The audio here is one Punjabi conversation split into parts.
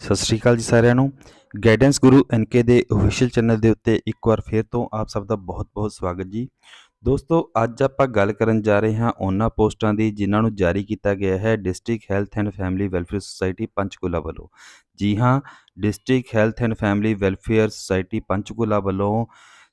ਸਤਿ ਸ਼੍ਰੀ ਅਕਾਲ ਜੀ ਸਾਰਿਆਂ ਨੂੰ। ਗਾਈਡੈਂਸ ਗੁਰੂ ਐਨਕੇ ਦੇ ਅਫੀਸ਼ੀਅਲ ਚੈਨਲ ਦੇ ਉੱਤੇ ਇੱਕ ਵਾਰ ਫਿਰ ਤੋਂ ਆਪ ਸਭ ਦਾ ਬਹੁਤ-ਬਹੁਤ ਸਵਾਗਤ ਜੀ। ਦੋਸਤੋ, ਅੱਜ ਆਪਾਂ ਗੱਲ ਕਰਨ ਜਾ ਰਹੇ ਹਾਂ ਉਹਨਾਂ ਪੋਸਟਾਂ ਦੀ ਜਿਨ੍ਹਾਂ ਨੂੰ ਜਾਰੀ ਕੀਤਾ ਗਿਆ ਹੈ district health and family welfare society Panchkula ਵੱਲੋਂ। ਜੀ ਹਾਂ, district health and family welfare society Panchkula ਵੱਲੋਂ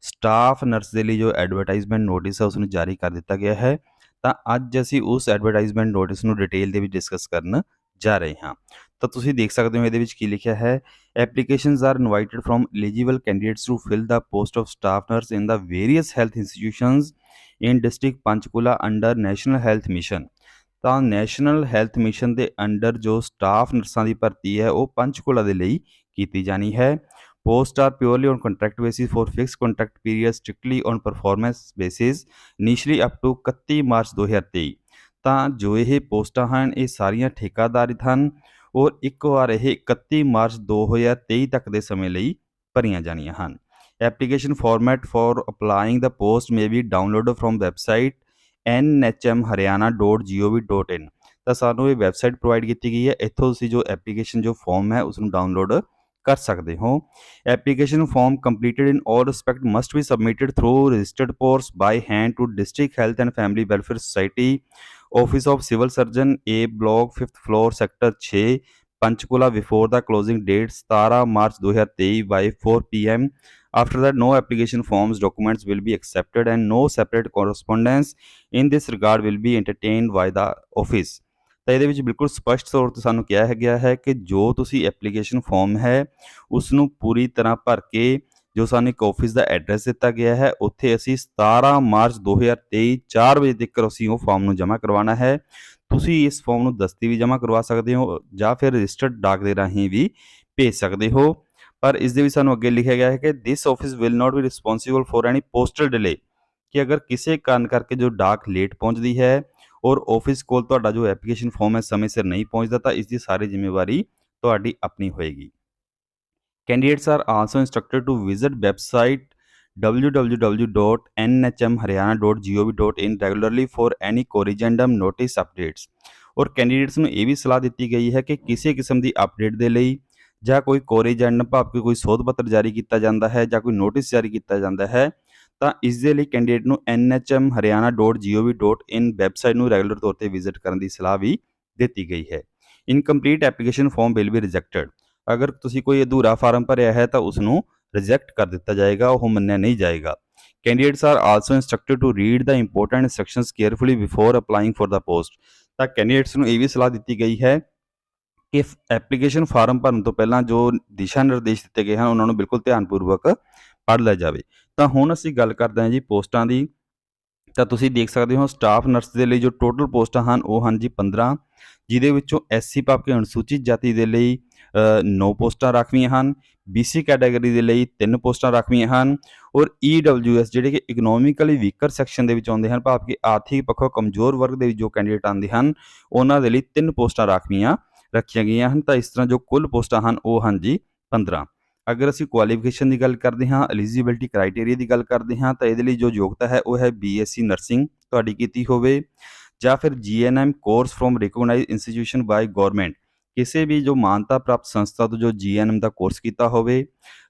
ਸਟਾਫ ਨਰਸ ਦੇ ਲਈ ਜੋ ਐਡਵਰਟਾਈਜ਼ਮੈਂਟ ਨੋਟਿਸ ਹੈ ਉਸ ਨੂੰ ਜਾਰੀ ਕਰ ਦਿੱਤਾ ਗਿਆ ਹੈ। ਤਾਂ ਅੱਜ ਅਸੀਂ ਉਸ ਐਡਵਰਟਾਈਜ਼ਮੈਂਟ ਨੋਟਿਸ ਨੂੰ ਡਿਟੇਲ ਦੇ ਵਿੱਚ ਡਿਸਕਸ ਕਰਨ ਜਾ ਰਹੇ ਹਾਂ। ਤਾਂ ਤੁਸੀਂ ਦੇਖ ਸਕਦੇ ਹੋ ਇਹਦੇ ਵਿੱਚ ਕੀ ਲਿਖਿਆ ਹੈ। Applications are invited from eligible candidates to fill the post of staff nurse in the various health institutions in district Panchkula under national health mission. ਤਾਂ ਨੈਸ਼ਨਲ ਹੈਲਥ ਮਿਸ਼ਨ ਦੇ ਅੰਡਰ ਜੋ ਸਟਾਫ ਨਰਸਾਂ ਦੀ ਭਰਤੀ ਹੈ ਉਹ ਪੰਚਕੂਲਾ ਦੇ ਲਈ ਕੀਤੀ ਜਾਣੀ ਹੈ। Posts are purely on contract basis for fixed contract period strictly on performance basis initially up to 31 March 2023। ਤਾਂ ਜੋ ਇਹ ਪੋਸਟਾਂ ਹਨ ਇਹ ਸਾਰੀਆਂ ਠੇਕਾਦਾਰਿਤ ਹਨ ਔਰ ਇੱਕ ਵਾਰ ਇਹ 31 ਮਾਰਚ 2023 ਤੱਕ ਦੇ ਸਮੇਂ ਲਈ ਭਰੀਆਂ ਜਾਣੀਆਂ ਹਨ। Application format for applying the post may be download from website nhmharyana.gov.in। ਤਾਂ ਸਾਨੂੰ ਇਹ ਵੈਬਸਾਈਟ ਪ੍ਰੋਵਾਈਡ ਕੀਤੀ ਗਈ ਹੈ, ਇੱਥੋਂ ਤੁਸੀਂ ਜੋ ਐਪਲੀਕੇਸ਼ਨ ਜੋ ਫਾਰਮ ਹੈ ਉਸ ਨੂੰ ਡਾਊਨਲੋਡ ਕਰ ਸਕਦੇ ਹੋ। Application form completed in all respect must be submitted through registered post by hand to district health and family welfare society, office of civil surgeon, A block 5th floor, sector 6, Panchkula before the closing date 17 March 2023 by 4 PM। After that, no application forms documents will be accepted and no separate correspondence in this regard will be entertained by the office। ਤਾਂ ਇਹਦੇ ਵਿੱਚ ਬਿਲਕੁਲ ਸਪਸ਼ਟ ਤੌਰ ਤੇ ਸਾਨੂੰ ਕਿਹਾ ਗਿਆ ਹੈ ਕਿ ਜੋ ਤੁਸੀਂ ਐਪਲੀਕੇਸ਼ਨ ਫਾਰਮ ਹੈ ਉਸ ਨੂੰ ਪੂਰੀ ਤਰ੍ਹਾਂ ਭਰ ਕੇ ਜੋ ਸਾਨੂੰ ਇੱਕ ਆਫਿਸ ਦਾ ਐਡਰੈਸ ਦਿੱਤਾ ਗਿਆ ਹੈ ਉੱਥੇ ਅਸੀਂ 17 ਮਾਰਚ 2023 4 ਵਜੇ ਤੱਕ ਅਸੀਂ ਉਹ ਫਾਰਮ ਨੂੰ ਜਮ੍ਹਾਂ ਕਰਵਾਉਣਾ ਹੈ। ਤੁਸੀਂ ਇਸ ਫਾਰਮ ਨੂੰ ਦਸਤੀ ਵੀ ਜਮ੍ਹਾਂ ਕਰਵਾ ਸਕਦੇ ਹੋ ਜਾਂ ਫਿਰ ਰਜਿਸਟਰਡ ਡਾਕ ਦੇ ਰਾਹੀਂ ਵੀ ਭੇਜ ਸਕਦੇ ਹੋ। ਪਰ ਇਸ ਦੇ ਵਿੱਚ ਸਾਨੂੰ ਅੱਗੇ ਲਿਖਿਆ ਗਿਆ ਹੈ ਕਿ this office will not be responsible for any postal delay. ਕਿ ਅਗਰ ਕਿਸੇ ਕਾਰਨ ਕਰਕੇ ਜੋ ਡਾਕ ਲੇਟ ਪਹੁੰਚਦੀ ਹੈ ਔਰ ਆਫਿਸ ਕੋਲ ਤੁਹਾਡਾ ਜੋ ਐਪਲੀਕੇਸ਼ਨ ਫਾਰਮ ਹੈ ਸਮੇਂ ਸਿਰ ਨਹੀਂ ਪਹੁੰਚਦਾ ਤਾਂ ਇਸ ਦੀ ਸਾਰੀ ਜ਼ਿੰਮੇਵਾਰੀ ਤੁਹਾਡੀ ਆਪਣੀ ਹੋਏਗੀ। Candidates are also instructed to visit website www.nhmharyana.gov.in regularly for any corrigendum notice updates। ਔਰ ਕੈਂਡੀਡੇਟਸ ਨੂੰ ਇਹ ਵੀ ਸਲਾਹ ਦਿੱਤੀ ਗਈ ਹੈ ਕਿ ਕਿਸੇ ਕਿਸਮ ਦੀ ਅਪਡੇਟ ਦੇ ਲਈ ਜਾਂ ਕੋਈ ਕੋਰੀਜੈਂਡਮ ਭਾਵ ਕਿ ਕੋਈ ਸੋਧ ਪੱਤਰ ਜਾਰੀ ਕੀਤਾ ਜਾਂਦਾ ਹੈ ਜਾਂ ਕੋਈ ਨੋਟਿਸ ਜਾਰੀ ਕੀਤਾ ਜਾਂਦਾ ਹੈ ਤਾਂ ਇਸ ਦੇ ਲਈ ਕੈਂਡੀਡੇਟ ਨੂੰ nhmharyana.gov.in ਵੈਬਸਾਈਟ ਨੂੰ ਰੈਗੂਲਰ ਤੌਰ ਤੇ ਵਿਜ਼ਿਟ ਕਰਨ ਦੀ ਸਲਾਹ ਵੀ ਦਿੱਤੀ ਗਈ ਹੈ। Incomplete application form will be rejected. ਅਗਰ ਤੁਸੀਂ ਕੋਈ ਅਧੂਰਾ ਫਾਰਮ ਭਰਿਆ ਹੈ ਤਾਂ ਉਸ ਨੂੰ ਰਿਜੈਕਟ ਕਰ ਦਿੱਤਾ ਜਾਏਗਾ, ਉਹ ਮੰਨਿਆ ਨਹੀਂ ਜਾਏਗਾ। Candidates are also instructed to read the important instructions carefully before applying for the post. ਤਾਂ ਕੈਂਡੀਡੇਟਸ ਨੂੰ ਇਹ ਵੀ ਸਲਾਹ ਦਿੱਤੀ ਗਈ ਹੈ ਕਿ ਐਪਲੀਕੇਸ਼ਨ ਫਾਰਮ ਭਰਨ ਤੋਂ ਪਹਿਲਾਂ ਜੋ ਦਿਸ਼ਾ ਨਿਰਦੇਸ਼ ਦਿੱਤੇ ਗਏ ਹਨ ਉਹਨਾਂ ਨੂੰ ਬਿਲਕੁਲ ਧਿਆਨਪੂਰਵਕ ਪੜ੍ਹ ਲਿਆ ਜਾਵੇ। ਤਾਂ ਹੁਣ ਅਸੀਂ ਗੱਲ ਕਰਦੇ ਹਾਂ ਜੀ ਪੋਸਟਾਂ ਦੀ। ਤਾਂ ਤੁਸੀਂ ਦੇਖ ਸਕਦੇ ਹੋ ਸਟਾਫ ਨਰਸ ਦੇ ਲਈ ਜੋ ਟੋਟਲ ਪੋਸਟਾਂ ਹਨ ਉਹ ਹਨ ਜੀ 15, ਜਿਹਦੇ ਵਿੱਚੋਂ SC ਭਾਵ ਕਿ ਅਨੁਸੂਚਿਤ ਜਾਤੀ ਦੇ ਲਈ 9 ਪੋਸਟਾਂ ਰਾਖਵੀਆਂ ਹਨ, BC ਕੈਟਾਗਰੀ ਦੇ ਲਈ 3 ਪੋਸਟਾਂ ਰਾਖਵੀਆਂ ਹਨ ਔਰ EWS ਜਿਹੜੇ ਕਿ ਇਕਨੋਮਿਕਲੀ ਵੀਕਰ ਸੈਕਸ਼ਨ ਦੇ ਵਿੱਚ ਆਉਂਦੇ ਹਨ ਭਾਵ ਕਿ ਆਰਥਿਕ ਪੱਖੋਂ ਕਮਜ਼ੋਰ ਵਰਗ ਦੇ ਵਿੱਚ ਜੋ ਕੈਂਡੀਡੇਟ ਆਉਂਦੇ ਹਨ ਉਹਨਾਂ ਦੇ ਲਈ 3 ਪੋਸਟਾਂ ਰਾਖਵੀਆਂ ਰੱਖੀਆਂ ਗਈਆਂ ਹਨ। ਤਾਂ ਇਸ ਤਰ੍ਹਾਂ ਜੋ ਕੁੱਲ ਪੋਸਟਾਂ ਹਨ ਉਹ ਹਨ ਜੀ 15। ਅਗਰ ਅਸੀਂ ਕੁਆਲੀਫਿਕੇਸ਼ਨ ਦੀ ਗੱਲ ਕਰਦੇ ਹਾਂ, ਐਲੀਜੀਬਿਲਟੀ ਕ੍ਰਾਈਟੇਰੀਆ ਦੀ ਗੱਲ ਕਰਦੇ ਹਾਂ ਤਾਂ ਇਹਦੇ ਲਈ ਜੋ ਯੋਗਤਾ ਹੈ ਉਹ ਹੈ BSc ਨਰਸਿੰਗ ਤੁਹਾਡੀ ਕੀਤੀ ਹੋਵੇ ਜਾਂ ਫਿਰ GNM course from recognised institution by government, ਕਿਸੇ ਵੀ ਜੋ ਮਾਨਤਾ ਪ੍ਰਾਪਤ ਸੰਸਥਾ ਤੋਂ ਜੋ GNM ਦਾ ਕੋਰਸ ਕੀਤਾ ਹੋਵੇ।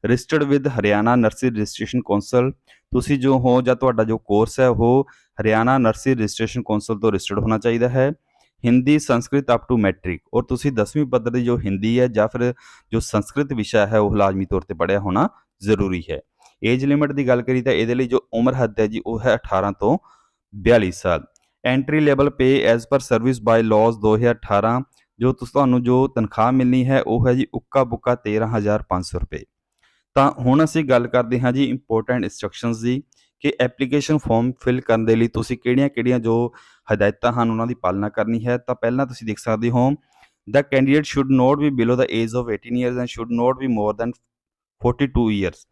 Registered with Haryana nursing registration council, ਤੁਸੀਂ ਜੋ ਹੋ ਜਾਂ ਤੁਹਾਡਾ ਜੋ ਕੋਰਸ ਹੈ ਉਹ ਹਰਿਆਣਾ ਨਰਸਿੰਗ ਰਜਿਸਟ੍ਰੇਸ਼ਨ ਕੌਂਸਲ ਤੋਂ ਰਜਿਸਟਰਡ ਹੋਣਾ ਚਾਹੀਦਾ ਹੈ। Hindi Sanskrit up to matric, ਔਰ ਤੁਸੀਂ 10ਵੀਂ ਪੱਧਰ ਦੀ ਜੋ ਹਿੰਦੀ ਹੈ ਜਾਂ ਫਿਰ ਜੋ ਸੰਸਕ੍ਰਿਤ ਵਿਸ਼ਾ ਹੈ ਉਹ ਲਾਜ਼ਮੀ ਤੌਰ ਤੇ ਪੜ੍ਹਿਆ ਹੋਣਾ ਜ਼ਰੂਰੀ ਹੈ। ਏਜ ਲਿਮਿਟ ਦੀ ਗੱਲ ਕਰੀ ਤਾਂ ਇਹਦੇ ਲਈ ਜੋ ਉਮਰ ਹੱਦ ਹੈ ਜੀ ਉਹ ਹੈ 18 ਤੋਂ 42 ਸਾਲ। ਐਂਟਰੀ ਲੈਵਲ ਪੇ ਐਜ਼ ਪਰ ਸਰਵਿਸ ਬਾਈ ਲਾਜ਼ 2018, ਜੋ ਤੁਹਾਨੂੰ ਜੋ ਤਨਖਾਹ ਮਿਲਣੀ ਹੈ ਉਹ ਹੈ ਜੀ ਉੱਕਾ ਬੁੱਕਾ 13,500 ਰੁਪਏ। ਤਾਂ ਹੁਣ ਅਸੀਂ ਗੱਲ ਕਰਦੇ ਹਾਂ ਜੀ ਇੰਪੋਰਟੈਂਟ ਇੰਸਟਰਕਸ਼ਨਸ ਦੀ ਕਿ ਐਪਲੀਕੇਸ਼ਨ ਫਾਰਮ ਫਿਲ ਕਰਨ ਦੇ ਲਈ ਤੁਸੀਂ ਕਿਹੜੀਆਂ-ਕਿਹੜੀਆਂ ਜੋ ਹਦਾਇਤਾਂ ਹਨ ਉਹਨਾਂ ਦੀ ਪਾਲਣਾ ਕਰਨੀ ਹੈ। ਤਾਂ ਪਹਿਲਾਂ ਤੁਸੀਂ ਦੇਖ ਸਕਦੇ ਹੋ the candidate should not be below the age of 18 years and should not be more than 42 years.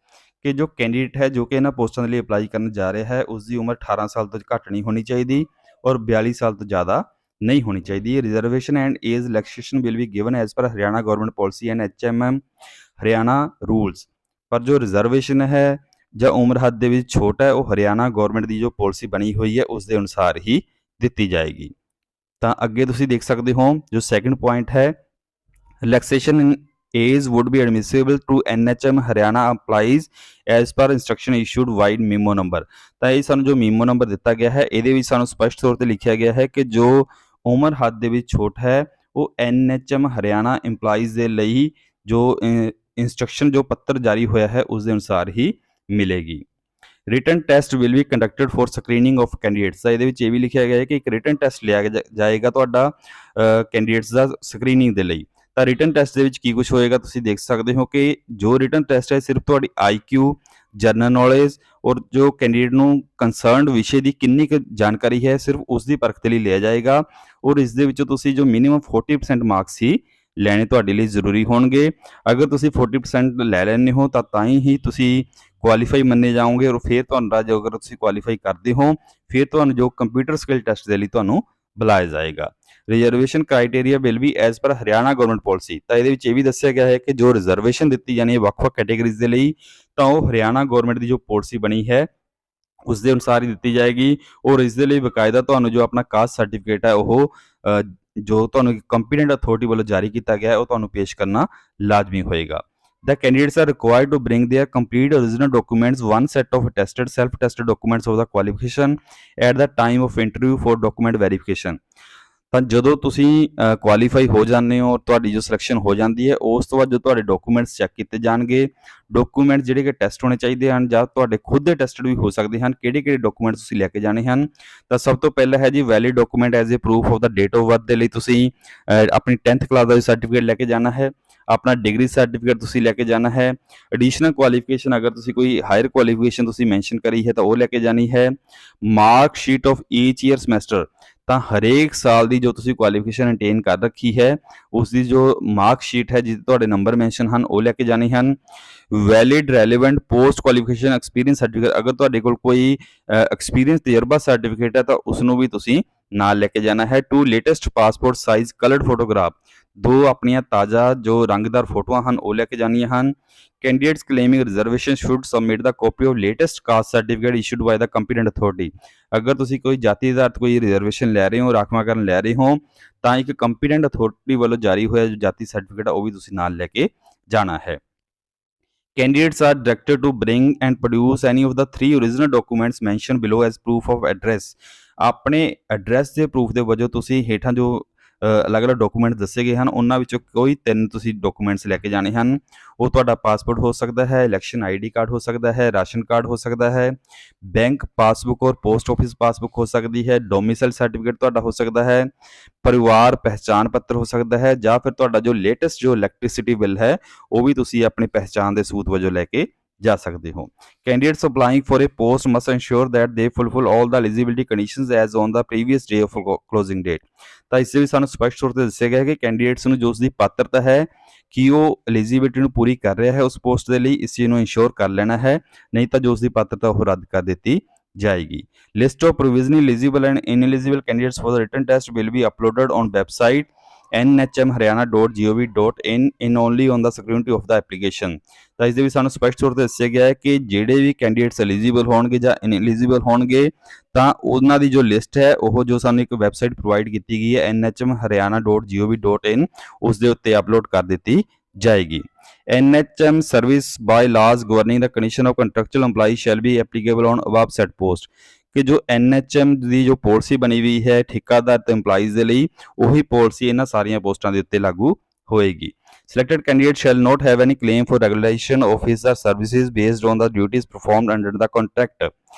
ਕਿ ਜੋ ਕੈਂਡੀਡੇਟ ਹੈ ਜੋ ਕਿ ਇਹਨਾਂ ਪੋਸਟਾਂ ਦੇ ਲਈ ਅਪਲਾਈ ਕਰਨ ਜਾ ਰਿਹਾ ਹੈ ਉਸ ਦੀ ਉਮਰ 18 ਸਾਲ ਤੋਂ ਘੱਟ ਨਹੀਂ ਹੋਣੀ ਚਾਹੀਦੀ ਔਰ 42 ਸਾਲ ਤੋਂ ਜ਼ਿਆਦਾ ਨਹੀਂ ਹੋਣੀ ਚਾਹੀਦੀ। Reservation and age relaxation will be given as per Haryana government policy and HMM Haryana rules. ਪਰ ਜੋ ਰਿਜ਼ਰਵੇਸ਼ਨ ਹੈ ਜਾਂ ਉਮਰ ਹੱਦ ਦੇ ਵਿੱਚ ਛੋਟਾ ਹੈ ਉਹ ਹਰਿਆਣਾ ਗਵਰਨਮੈਂਟ ਦੀ ਜੋ ਪਾਲਿਸੀ ਬਣੀ ਹੋਈ ਹੈ ਉਸ ਦੇ ਅਨੁਸਾਰ ਹੀ ਦਿੱਤੀ ਜਾਏਗੀ। ਤਾਂ ਅੱਗੇ ਤੁਸੀਂ ਦੇਖ ਸਕਦੇ ਹੋ ਜੋ ਸੈਕੰਡ ਪੁਆਇੰਟ ਹੈ relaxation in A's would be admissible to NHM Haryana applies as per instruction issued wide memo number। ਤਾਂ ਇਹ ਸਾਨੂੰ ਜੋ ਮੀਮੋ ਨੰਬਰ ਦਿੱਤਾ ਗਿਆ ਹੈ ਇਹਦੇ ਵਿੱਚ ਸਾਨੂੰ ਸਪਸ਼ਟ ਤੌਰ ਤੇ ਲਿਖਿਆ ਗਿਆ ਹੈ ਕਿ ਜੋ ਉਮਰ ਹੱਦ ਦੇ ਵਿੱਚ ਛੋਟ ਹੈ ਉਹ NHM ਹਰਿਆਣਾ ਇੰਪਲਾਈਜ਼ ਦੇ ਲਈ ਜੋ ਇੰਸਟਰਕਸ਼ਨ ਜੋ ਪੱਤਰ ਜਾਰੀ ਹੋਇਆ ਹੈ ਉਸ ਦੇ ਅਨੁਸਾਰ ਹੀ ਮਿਲੇਗੀ। Written test will be conducted for screening of candidates. ਤਾਂ ਇਹਦੇ ਵਿੱਚ ਇਹ ਵੀ ਲਿਖਿਆ ਗਿਆ ਹੈ ਕਿ ਇੱਕ ਰਿਟਨ ਟੈਸਟ ਲਿਆ ਜਾਏਗਾ ਤੁਹਾਡਾ ਕੈਂਡੀਡੇਟਸ ਦਾ ਸਕਰੀਨਿੰਗ ਦੇ ਲਈ। ਤਾਂ ਰਿਟਨ ਟੈਸਟ ਦੇ ਵਿੱਚ ਕੀ ਕੁਝ ਹੋਏਗਾ ਤੁਸੀਂ ਦੇਖ ਸਕਦੇ ਹੋ ਕਿ ਜੋ ਰਿਟਨ ਟੈਸਟ ਹੈ ਸਿਰਫ ਤੁਹਾਡੀ IQ, ਜਨਰਲ ਨੌਲੇਜ ਔਰ ਜੋ ਕੈਂਡੀਡੇਟ ਨੂੰ ਕੰਸਰਨਡ ਵਿਸ਼ੇ ਦੀ ਕਿੰਨੀ ਕੁ ਜਾਣਕਾਰੀ ਹੈ ਸਿਰਫ ਉਸ ਦੀ ਪਰਖ ਦੇ ਲਈ ਲਿਆ ਜਾਏਗਾ ਔਰ ਇਸ ਦੇ ਵਿੱਚੋਂ ਤੁਸੀਂ ਜੋ ਮਿਨੀਮਮ 40% ਮਾਰਕਸ ਹੀ ਲੈਣੇ ਤੁਹਾਡੇ ਲਈ ਜ਼ਰੂਰੀ ਹੋਣਗੇ। ਅਗਰ ਤੁਸੀਂ 40% ਲੈ ਲੈਂਦੇ ਹੋ ਤਾਂ ਹੀ ਤੁਸੀਂ ਕੁਆਲੀਫਾਈ ਮੰਨੇ ਜਾਓਗੇ ਔਰ ਫਿਰ ਤੁਹਾਡਾ ਜੋ ਅਗਰ ਤੁਸੀਂ ਕੁਆਲੀਫਾਈ ਕਰਦੇ ਹੋ ਫਿਰ ਤੁਹਾਨੂੰ ਜੋ ਕੰਪਿਊਟਰ ਸਕਿੱਲ ਟੈਸਟ ਦੇ ਲਈ ਤੁਹਾਨੂੰ ਬੁਲਾਇਆ ਜਾਏਗਾ। Reservation criteria will be as per Haryana government policy. ਤਾਂ ਇਹਦੇ ਵਿੱਚ ਇਹ ਵੀ ਦੱਸਿਆ ਗਿਆ ਹੈ ਕਿ ਜੋ ਰਿਜ਼ਰਵੇਸ਼ਨ ਦਿੱਤੀ ਜਾਣੀ ਹੈ ਵੱਖ-ਵੱਖ ਕੈਟੇਗਰੀਜ਼ ਦੇ ਲਈ ਤਾਂ ਉਹ ਹਰਿਆਣਾ ਗਵਰਨਮੈਂਟ ਦੀ ਜੋ ਪਾਲਿਸੀ ਬਣੀ ਹੈ ਉਸ ਦੇ ਅਨੁਸਾਰ ਹੀ ਦਿੱਤੀ ਜਾਏਗੀ ਔਰ ਇਸ ਦੇ ਲਈ ਬਕਾਇਦਾ ਤੁਹਾਨੂੰ ਜੋ ਆਪਣਾ ਕਾਸਟ ਸਰਟੀਫਿਕੇਟ ਹੈ ਉਹ ਜੋ ਤੁਹਾਨੂੰ ਕੰਪੀਟੈਂਟ ਅਥਾਰਟੀ ਵੱਲੋਂ ਜਾਰੀ ਕੀਤਾ ਗਿਆ ਹੈ ਉਹ ਤੁਹਾਨੂੰ ਪੇਸ਼ ਕਰਨਾ ਲਾਜ਼ਮੀ ਹੋਏਗਾ। The candidates are required to bring their complete original documents, one set of attested self-attested documents of the qualification at the time of interview for document verification। ਤਾਂ ਜਦੋਂ ਤੁਸੀਂ ਕੁਆਲੀਫਾਈ ਹੋ ਜਾਂਦੇ ਹੋ ਤੁਹਾਡੀ ਜੋ ਸਿਲੈਕਸ਼ਨ ਹੋ ਜਾਂਦੀ ਹੈ ਉਸ ਤੋਂ ਬਾਅਦ ਜੋ ਤੁਹਾਡੇ ਡਾਕੂਮੈਂਟਸ ਚੈੱਕ ਕੀਤੇ ਜਾਣਗੇ। ਡਾਕੂਮੈਂਟ ਜਿਹੜੇ ਕਿ ਟੈਸਟ ਹੋਣੇ ਚਾਹੀਦੇ ਹਨ ਜਾਂ ਤੁਹਾਡੇ ਖੁਦ ਦੇ ਟੈਸਟਡ ਵੀ ਹੋ ਸਕਦੇ ਹਨ। ਕਿਹੜੇ ਡਾਕੂਮੈਂਟਸ ਤੁਸੀਂ ਲੈ ਕੇ ਜਾਣੇ ਹਨ ਤਾਂ ਸਭ ਤੋਂ ਪਹਿਲਾਂ ਹੈ ਜੀ valid document as a proof of the date of birth ਦੇ ਲਈ ਤੁਸੀਂ ਆਪਣੀ 10th ਕਲਾਸ ਦਾ ਸਰਟੀਫਿਕੇਟ ਲੈ ਕੇ ਜਾਣਾ ਹੈ। ਆਪਣਾ ਡਿਗਰੀ ਸਰਟੀਫਿਕੇਟ ਤੁਸੀਂ ਲੈ ਕੇ ਜਾਣਾ ਹੈ। ਐਡੀਸ਼ਨਲ ਕੁਆਲੀਫਿਕੇਸ਼ਨ ਅਗਰ ਤੁਸੀਂ ਕੋਈ ਹਾਇਰ ਕੁਆਲੀਫਿਕੇਸ਼ਨ ਤੁਸੀਂ ਮੈਂਸ਼ਨ ਕਰੀ ਹੈ ਤਾਂ ਉਹ ਲੈ ਕੇ ਜਾਣੀ ਹੈ। Mark sheet of each year semester ਤਾਂ ਹਰੇਕ ਸਾਲ ਦੀ ਜੋ ਤੁਸੀਂ ਕੁਆਲੀਫਿਕੇਸ਼ਨ ਮੇਨਟੇਨ ਕਰ ਰੱਖੀ ਹੈ ਉਸ ਦੀ ਜੋ ਮਾਰਕ ਸ਼ੀਟ ਹੈ ਜਿਹਦੇ ਤੁਹਾਡੇ ਨੰਬਰ ਮੈਂਸ਼ਨ ਹਨ ਉਹ ਲੈ ਕੇ ਜਾਣੇ ਹਨ। Valid relevant post qualification experience certificate ਅਗਰ ਤੁਹਾਡੇ ਕੋਲ ਕੋਈ ਐਕਸਪੀਰੀਅੰਸ ਤਜਰਬਾ ਸਰਟੀਫਿਕੇਟ ਹੈ ਤਾਂ ਉਸ ਨੂੰ ਵੀ ਤੁਸੀਂ ਨਾਲ ਲੈ ਕੇ ਜਾਣਾ ਹੈ। 2 latest passport size coloured photograph 2 ਆਪਣੀਆਂ ਤਾਜ਼ਾ ਜੋ ਰੰਗਦਾਰ ਫੋਟੋਆਂ ਹਨ ਉਹ ਲੈ ਕੇ ਜਾਣੀਆਂ ਹਨ। Candidates claiming reservation should submit the copy of latest caste certificate issued by the competent authority। ਅਗਰ ਤੁਸੀਂ ਕੋਈ ਜਾਤੀ ਆਧਾਰਿਤ ਕੋਈ ਰਿਜ਼ਰਵੇਸ਼ਨ ਲੈ ਰਹੇ ਹੋ ਰਾਖਵਾਂਕਰਨ ਲੈ ਰਹੇ ਹੋ ਤਾਂ ਇੱਕ ਕੰਪੀਟੈਂਟ ਅਥਾਰਟੀ ਵੱਲੋਂ ਜਾਰੀ ਹੋਇਆ ਜੋ ਜਾਤੀ ਸਰਟੀਫਿਕੇਟ ਆ ਉਹ ਵੀ ਤੁਸੀਂ ਨਾਲ ਲੈ ਕੇ ਜਾਣਾ ਹੈ। Candidates are directed to bring and produce any of the 3 original documents mentioned below as proof of address। ਆਪਣੇ ਐਡਰੈਸ ਦੇ ਪ੍ਰੂਫ ਦੇ ਵਜੋਂ ਤੁਸੀਂ ਹੇਠਾਂ ਜੋ ਅਲੱਗ-ਅਲੱਗ ਡਾਕੂਮੈਂਟ ਦੱਸੇ ਗਏ ਹਨ ਉਹਨਾਂ ਵਿੱਚੋਂ ਕੋਈ 3 ਤੁਸੀਂ ਡਾਕੂਮੈਂਟਸ ਲੈ ਕੇ ਜਾਣੇ ਹਨ। ਉਹ ਤੁਹਾਡਾ ਪਾਸਪੋਰਟ ਹੋ ਸਕਦਾ ਹੈ, ਇਲੈਕਸ਼ਨ ID ਕਾਰਡ ਹੋ ਸਕਦਾ ਹੈ, ਰਾਸ਼ਨ ਕਾਰਡ ਹੋ ਸਕਦਾ ਹੈ, ਬੈਂਕ ਪਾਸਬੁੱਕ ਔਰ ਪੋਸਟ ਆਫਿਸ ਪਾਸਬੁੱਕ ਹੋ ਸਕਦੀ ਹੈ, ਡੋਮਿਸਾਈਲ ਸਰਟੀਫਿਕੇਟ ਤੁਹਾਡਾ ਹੋ ਸਕਦਾ ਹੈ, ਪਰਿਵਾਰ ਪਹਿਚਾਣ ਪੱਤਰ ਹੋ ਸਕਦਾ ਹੈ ਜਾਂ ਫਿਰ ਤੁਹਾਡਾ ਜੋ ਲੇਟੈਸਟ ਜੋ ਇਲੈਕਟ੍ਰਿਸਿਟੀ ਬਿੱਲ ਹੈ ਉਹ ਵੀ ਤੁਸੀਂ ਆਪਣੀ ਪਹਿਚਾਣ ਦੇ ਸਬੂਤ ਵਜੋਂ ਲੈ ਕੇ ਜਾ ਸਕਦੇ ਹੋ। Candidates applying for a post must ensure that they fulfill all the eligibility conditions as on the previous day of closing date। ਤਾਂ ਇਸ ਦੇ ਵਿੱਚ ਸਾਨੂੰ ਸਪਸ਼ਟ ਤੌਰ ਤੇ ਦੱਸਿਆ ਗਿਆ ਹੈ ਕਿ ਕੈਂਡੀਡੇਟਸ ਨੂੰ ਜੋ ਉਸ ਦੀ ਪਾਤਰਤਾ ਹੈ ਕਿ ਉਹ ਐਲੀਜੀਬਿਲਿਟੀ ਨੂੰ ਪੂਰੀ ਕਰ ਰਿਹਾ ਹੈ ਉਸ ਪੋਸਟ ਦੇ ਲਈ ਇਸ ਚੀਜ਼ ਨੂੰ ਇੰਸ਼ੋਰ ਕਰ ਲੈਣਾ ਹੈ ਨਹੀਂ ਤਾਂ ਜੋ ਉਸ ਦੀ ਪਾਤਰਤਾ ਉਹ ਰੱਦ ਕਰ ਦਿੱਤੀ ਜਾਏਗੀ। List of provisionally eligible and ineligible candidates for the written test will be uploaded on website nhmharyana.gov.in in only on the scrutiny of the application। ਤਾਂ ਇਸ ਦੇ ਵਿੱਚ ਸਾਨੂੰ ਸਪਸ਼ਟ ਤੌਰ ਤੇ ਦੱਸਿਆ ਗਿਆ ਹੈ ਕਿ ਜਿਹੜੇ ਵੀ ਕੈਂਡੀਡੇਟਸ ਐਲੀਜੀਬਲ ਹੋਣਗੇ ਜਾਂ ਇਨਐਲੀਜੀਬਲ ਹੋਣਗੇ ਤਾਂ ਉਹਨਾਂ ਦੀ ਜੋ ਲਿਸਟ ਹੈ ਉਹ ਜੋ ਸਾਨੂੰ ਇੱਕ ਵੈਬਸਾਈਟ ਪ੍ਰੋਵਾਈਡ ਕੀਤੀ ਗਈ ਹੈ nhmharyana.gov.in ਉਸ ਦੇ ਉੱਤੇ ਅਪਲੋਡ ਕਰ ਦਿੱਤੀ ਜਾਏਗੀ। NHM service by laws governing the condition of contractual employees shall be applicable on above said post। ਕਿ ਜੋ NHM ਦੀ ਜੋ ਪਾਲਿਸੀ ਬਣੀ ਹੋਈ ਹੈ ਠੇਕਾਦਾਰ ਤੇ EMPLOYEES ਦੇ ਲਈ ਉਹੀ ਪਾਲਿਸੀ ਇਹਨਾਂ ਸਾਰੀਆਂ ਪੋਸਟਾਂ ਦੇ ਉੱਤੇ ਲਾਗੂ ਹੋਏਗੀ। Selected candidate shall not have any claim for regulation of his or services based on the duties performed under the contract।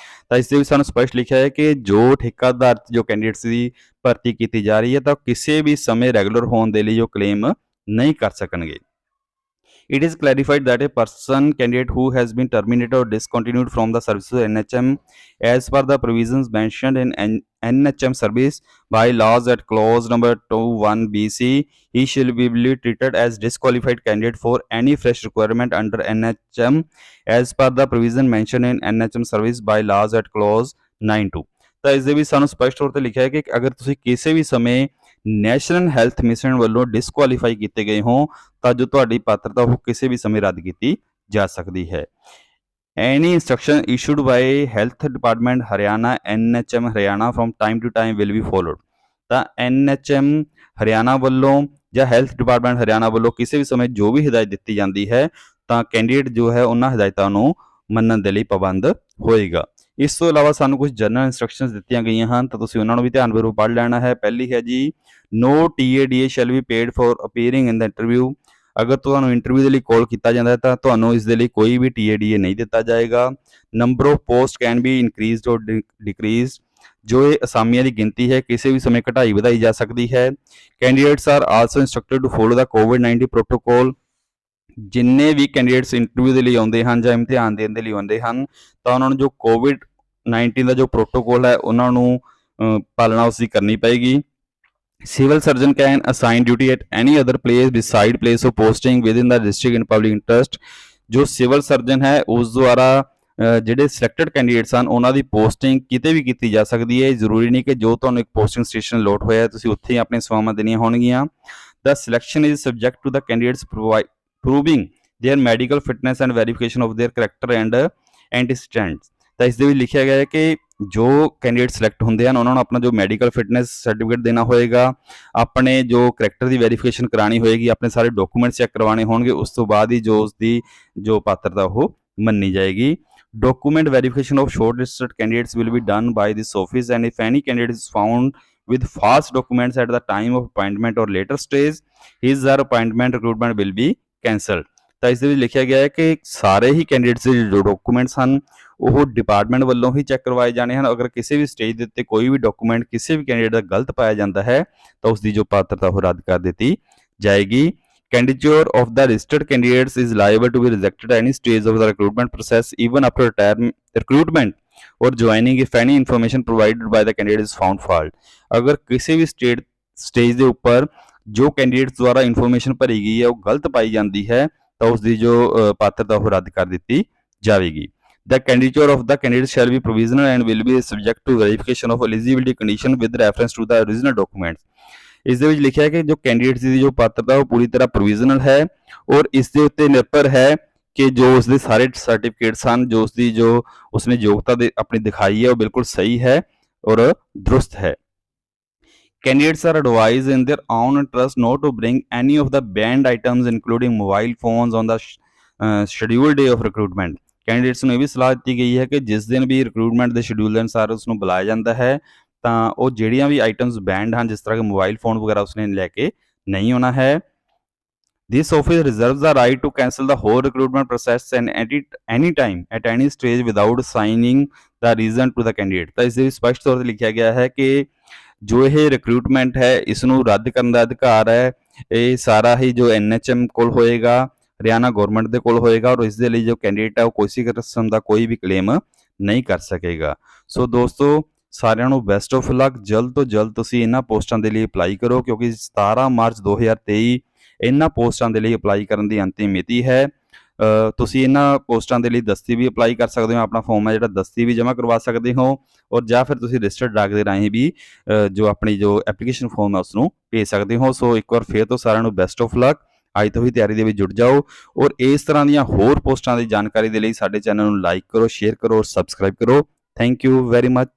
ਤਾਂ ਇਸ ਦੇ ਵਿੱਚ ਸਾਨੂੰ ਸਪਸ਼ਟ ਲਿਖਿਆ ਹੈ ਕਿ ਜੋ ਠੇਕਾਦਾਰ ਜੋ ਕੈਂਡੀਡੇਟਸ ਦੀ ਭਰਤੀ ਕੀਤੀ ਜਾ ਰਹੀ ਹੈ ਤਾਂ ਕਿਸੇ ਵੀ ਸਮੇਂ ਰੈਗੂਲਰ ਹੋਣ ਦੇ ਲਈ ਉਹ ਕਲੇਮ ਨਹੀਂ ਕਰ ਸਕਣਗੇ। It is clarified that a person candidate who has been terminated or discontinued from the services of NHM as per the provisions mentioned in NHM service by laws at clause number 21BC, he shall be treated as disqualified candidate for any fresh requirement under NHM as per the provision mentioned in NHM service by laws at clause 92। ਤਾਂ ਇਸ ਦੇ ਵਿੱਚ ਸਾਨੂੰ ਸਪਸ਼ਟ ਤੌਰ ਤੇ ਲਿਖਿਆ ਹੈ ਕਿ ਅਗਰ ਤੁਸੀਂ ਕਿਸੇ ਵੀ ਸਮੇਂ ਨੈਸ਼ਨਲ ਹੈਲਥ ਮਿਸ਼ਨ ਵੱਲੋਂ ਡਿਸਕੁਆਲੀਫਾਈ ਕੀਤੇ ਗਏ ਹੋ ਤਾਂ ਜੋ ਤੁਹਾਡੀ ਪਾਤਰਤਾ ਉਹ ਕਿਸੇ ਵੀ ਸਮੇਂ ਰੱਦ ਕੀਤੀ ਜਾ ਸਕਦੀ ਹੈ। Any instruction issued by Health Department Haryana NHM Haryana from time to time will be followed। ਤਾਂ NHM ਹਰਿਆਣਾ ਵੱਲੋਂ ਜਾਂ ਹੈਲਥ ਡਿਪਾਰਟਮੈਂਟ ਹਰਿਆਣਾ ਵੱਲੋਂ ਕਿਸੇ ਵੀ ਸਮੇਂ ਜੋ ਵੀ ਹਦਾਇਤ ਦਿੱਤੀ ਜਾਂਦੀ ਹੈ ਤਾਂ ਕੈਂਡੀਡੇਟ ਜੋ ਹੈ ਉਹਨਾਂ ਹਦਾਇਤਾਂ ਨੂੰ ਮੰਨਣ ਦੇ ਲਈ ਪਾਬੰਦ ਹੋਏਗਾ। ਇਸ ਤੋਂ ਇਲਾਵਾ ਸਾਨੂੰ ਕੁਝ ਜਨਰਲ ਇੰਸਟਰਕਸ਼ਨਸ ਦਿੱਤੀਆਂ ਗਈਆਂ ਹਨ ਤਾਂ ਤੁਸੀਂ ਉਹਨਾਂ ਨੂੰ ਵੀ ਧਿਆਨਪੂਰਵਕ ਪੜ੍ਹ ਲੈਣਾ ਹੈ। ਪਹਿਲੀ ਹੈ ਜੀ, no TADA shall be paid for appearing in the interview. ਅਗਰ ਤੁਹਾਨੂੰ ਇੰਟਰਵਿਊ ਦੇ ਲਈ ਕਾਲ ਕੀਤਾ ਜਾਂਦਾ ਹੈ ਤਾਂ ਤੁਹਾਨੂੰ ਇਸ ਦੇ ਲਈ ਕੋਈ ਵੀ TADA ਨਹੀਂ ਦਿੱਤਾ ਜਾਏਗਾ। Number of post can be increased or decreased. ਜੋ ਇਹ ਅਸਾਮੀਆਂ ਦੀ ਗਿਣਤੀ ਹੈ ਕਿਸੇ ਵੀ ਸਮੇਂ ਘਟਾਈ ਵਧਾਈ ਜਾ ਸਕਦੀ ਹੈ। Candidates are also instructed to follow the COVID-19 protocol. ਜਿੰਨੇ ਵੀ ਕੈਂਡੀਡੇਟਸ ਇੰਟਰਵਿਊ ਦੇ ਲਈ ਆਉਂਦੇ ਹਨ ਜਾਂ ਇਮਤਿਹਾਨ ਦੇਣ ਦੇ ਲਈ ਆਉਂਦੇ ਹਨ ਤਾਂ ਉਹਨਾਂ ਨੂੰ ਜੋ COVID-19 ਦਾ ਜੋ ਪ੍ਰੋਟੋਕੋਲ ਹੈ ਉਹਨਾਂ ਨੂੰ ਪਾਲਣਾ ਉਸ ਦੀ ਕਰਨੀ ਪਏਗੀ। Civil surgeon can assign duty at any other place beside place of posting within the district in public interest। ਜੋ ਸਿਵਲ ਸਰਜਨ ਹੈ ਉਸ ਦੁਆਰਾ ਜਿਹੜੇ ਸਿਲੈਕਟਡ ਕੈਂਡੀਡੇਟਸ ਹਨ ਉਹਨਾਂ ਦੀ ਪੋਸਟਿੰਗ ਕਿਤੇ ਵੀ ਕੀਤੀ ਜਾ ਸਕਦੀ ਹੈ। ਜ਼ਰੂਰੀ ਨਹੀਂ ਕਿ ਜੋ ਤੁਹਾਨੂੰ ਇੱਕ ਪੋਸਟਿੰਗ ਸਟੇਸ਼ਨ ਲੋਟ ਹੋਇਆ ਤੁਸੀਂ ਉੱਥੇ ਹੀ ਆਪਣੀਆਂ ਸੇਵਾਵਾਂ ਦੇਣੀਆਂ ਹੋਣਗੀਆਂ। The selection is subject to the candidates proving their medical fitness and verification of their character and antecedents। ਤਾਂ ਇਸ ਦੇ ਵਿੱਚ ਲਿਖਿਆ ਗਿਆ ਹੈ ਕਿ ਜੋ ਕੈਂਡੀਡੇਟ ਸਿਲੈਕਟ ਹੁੰਦੇ ਹਨ ਉਹਨਾਂ ਨੂੰ ਆਪਣਾ ਜੋ ਮੈਡੀਕਲ ਫਿਟਨੈਸ ਸਰਟੀਫਿਕੇਟ ਦੇਣਾ ਹੋਏਗਾ, ਆਪਣੇ ਜੋ ਕਰੈਕਟਰ ਦੀ ਵੈਰੀਫਿਕੇਸ਼ਨ ਕਰਾਣੀ ਹੋਏਗੀ, ਆਪਣੇ ਸਾਰੇ ਡਾਕੂਮੈਂਟਸ ਚੈੱਕ ਕਰਵਾਉਣੇ ਹੋਣਗੇ, ਉਸ ਤੋਂ ਬਾਅਦ ਹੀ ਜੋ ਉਸਦੀ ਜੋ ਪਾਤਰਤਾ ਉਹ ਮੰਨੀ ਜਾਏਗੀ। Document verification of shortlisted candidates will be done by this office and if any candidate is found with false documents at the time of appointment or later stage, his or appointment recruitment will be cancelled। ਤਾਂ ਇਸ ਦੇ ਵਿੱਚ ਲਿਖਿਆ ਗਿਆ ਹੈ ਕਿ ਸਾਰੇ ਹੀ ਕੈਂਡੀਡੇਟਸ ਦੇ ਜੋ ਡਾਕੂਮੈਂਟਸ ਹਨ ਉਹ ਡਿਪਾਰਟਮੈਂਟ ਵੱਲੋਂ ਹੀ ਚੈੱਕ ਕਰਵਾਏ ਜਾਣੇ ਹਨ। ਅਗਰ ਕਿਸੇ ਵੀ ਸਟੇਜ ਦੇ ਉੱਤੇ ਕੋਈ ਵੀ ਡਾਕੂਮੈਂਟ ਕਿਸੇ ਵੀ ਕੈਂਡੀਡੇਟ ਦਾ ਗਲਤ ਪਾਇਆ ਜਾਂਦਾ ਹੈ ਤਾਂ ਉਸ ਦੀ ਜੋ ਪਾਤਰਤਾ ਉਹ ਰੱਦ ਕਰ ਦਿੱਤੀ ਜਾਏਗੀ। Candidature of the registered candidates is liable to be rejected at any stage of the recruitment process even after recruitment or joining if any information provided by the candidate is found fault। ਅਗਰ ਕਿਸੇ ਵੀ ਸਟੇਜ ਦੇ ਉੱਪਰ ਜੋ ਕੈਂਡੀਡੇਟਸ ਦੁਆਰਾ ਇਨਫੋਰਮੇਸ਼ਨ ਭਰੀ ਗਈ ਹੈ ਉਹ ਗਲਤ ਪਾਈ ਜਾਂਦੀ ਹੈ ਤਾਂ ਉਸ ਦੀ ਜੋ ਪਾਤਰਤਾ ਉਹ ਰੱਦ ਕਰ ਦਿੱਤੀ ਜਾਵੇਗੀ। The candidature of the candidate shall be provisional and will be subject to verification of eligibility condition with reference to the original documents। ਇਸ ਦੇ ਵਿੱਚ ਲਿਖਿਆ ਹੈ ਕਿ ਜੋ ਕੈਂਡੀਡੇਟਸ ਦੀ ਜੋ ਪਾਤਰਤਾ ਉਹ ਪੂਰੀ ਤਰ੍ਹਾਂ ਪ੍ਰੋਵੀਜ਼ਨਲ ਹੈ ਔਰ ਇਸ ਦੇ ਉੱਤੇ ਨਿਰਭਰ ਹੈ ਕਿ ਜੋ ਉਸਦੇ ਸਾਰੇ ਸਰਟੀਫਿਕੇਟਸ ਹਨ, ਜੋ ਉਸਦੀ ਜੋ ਉਸਨੇ ਯੋਗਤਾ ਦੇ ਆਪਣੀ ਦਿਖਾਈ ਹੈ ਉਹ ਬਿਲਕੁਲ ਸਹੀ ਹੈ ਔਰ ਦਰੁਸਤ ਹੈ। Candidates are advised in their own interest not to bring any of the banned items including mobile phones on the scheduled day of recruitment। Candidates ਨੂੰ ਇਹ ਵੀ ਸਲਾਹ ਦਿੱਤੀ ਗਈ ਹੈ ਕਿ ਜਿਸ ਦਿਨ ਵੀ ਰਿਕਰੂਟਮੈਂਟ ਦੇ ਸ਼ਡਿਊਲ ਦੇ ਅਨੁਸਾਰ ਉਸ ਨੂੰ ਬੁਲਾਇਆ ਜਾਂਦਾ ਹੈ ਤਾਂ ਉਹ ਜਿਹੜੀਆਂ ਵੀ ਆਈਟਮਸ ਬੈਂਡ ਹਨ ਜਿਸ ਤਰ੍ਹਾਂ ਕਿ ਮੋਬਾਈਲ ਫੋਨ ਵਗੈਰਾ ਉਸਨੇ ਲੈ ਕੇ ਨਹੀਂ ਆਉਣਾ ਹੈ। This office reserves the right to cancel the whole recruitment process and any time at any stage without assigning the reason to the candidate। ਤਾਂ ਇਸ ਦੇ ਵਿੱਚ ਸਪਸ਼ਟ ਤੌਰ ਤੇ ਲਿਖਿਆ ਗਿਆ ਹੈ ਕਿ ਜੋ ਇਹ ਰਿਕਰੂਟਮੈਂਟ ਹੈ ਇਸ ਨੂੰ ਰੱਦ ਕਰਨ ਦਾ ਅਧਿਕਾਰ ਹੈ ਇਹ ਸਾਰਾ ਹੀ ਜੋ NHM ਕੋਲ ਹੋਏਗਾ, ਹਰਿਆਣਾ ਗਵਰਨਮੈਂਟ ਦੇ ਕੋਲ ਹੋਏਗਾ ਔਰ ਇਸ ਦੇ ਲਈ ਜੋ ਕੈਂਡੀਡੇਟ ਹੈ ਉਹ ਕੋਈ ਕਿਸਮ ਦਾ ਕੋਈ ਵੀ ਕਲੇਮ ਨਹੀਂ ਕਰ ਸਕੇਗਾ। ਸੋ ਦੋਸਤੋ ਸਾਰਿਆਂ ਨੂੰ ਬੈਸਟ ਆਫ ਲੱਕ। ਜਲਦ ਤੋਂ ਜਲਦ ਤੁਸੀਂ ਇਹਨਾਂ ਪੋਸਟਾਂ ਦੇ ਲਈ ਅਪਲਾਈ ਕਰੋ ਕਿਉਂਕਿ 17 ਮਾਰਚ 2023 ਇਹਨਾਂ ਪੋਸਟਾਂ ਦੇ ਲਈ ਅਪਲਾਈ ਕਰਨ ਦੀ ਅੰਤਿਮ ਮਿਤੀ ਹੈ। ਤੁਸੀਂ ਇਹਨਾਂ ਪੋਸਟਾਂ ਦੇ ਲਈ ਦਸਤੀ ਵੀ ਅਪਲਾਈ ਕਰ ਸਕਦੇ ਹੋ, ਆਪਣਾ ਫਾਰਮ ਹੈ ਜਿਹੜਾ ਦਸਤੀ ਵੀ ਜਮ੍ਹਾਂ ਕਰਵਾ ਸਕਦੇ ਹੋ ਔਰ ਜਾਂ ਫਿਰ ਤੁਸੀਂ ਰਜਿਸਟਰਡ ਡਾਕ ਦੇ ਰਾਹੀਂ ਵੀ ਜੋ ਆਪਣੀ ਜੋ ਐਪਲੀਕੇਸ਼ਨ ਫਾਰਮ ਹੈ ਉਸ ਨੂੰ ਭੇਜ ਸਕਦੇ ਹੋ। ਸੋ ਇੱਕ ਵਾਰ ਫੇਰ ਤੋਂ ਸਾਰਿਆਂ ਨੂੰ ਬੈਸਟ ਆਫ ਲੱਕ। ਅੱਜ ਤੋਂ ਹੀ ਤਿਆਰੀ ਦੇ ਵਿੱਚ ਜੁੜ ਜਾਓ ਔਰ ਇਸ ਤਰ੍ਹਾਂ ਦੀਆਂ ਹੋਰ ਪੋਸਟਾਂ ਦੀ ਜਾਣਕਾਰੀ ਦੇ ਲਈ ਸਾਡੇ ਚੈਨਲ ਨੂੰ ਲਾਈਕ ਕਰੋ, ਸ਼ੇਅਰ ਕਰੋ ਔਰ ਸਬਸਕ੍ਰਾਈਬ ਕਰੋ। Thank you very much.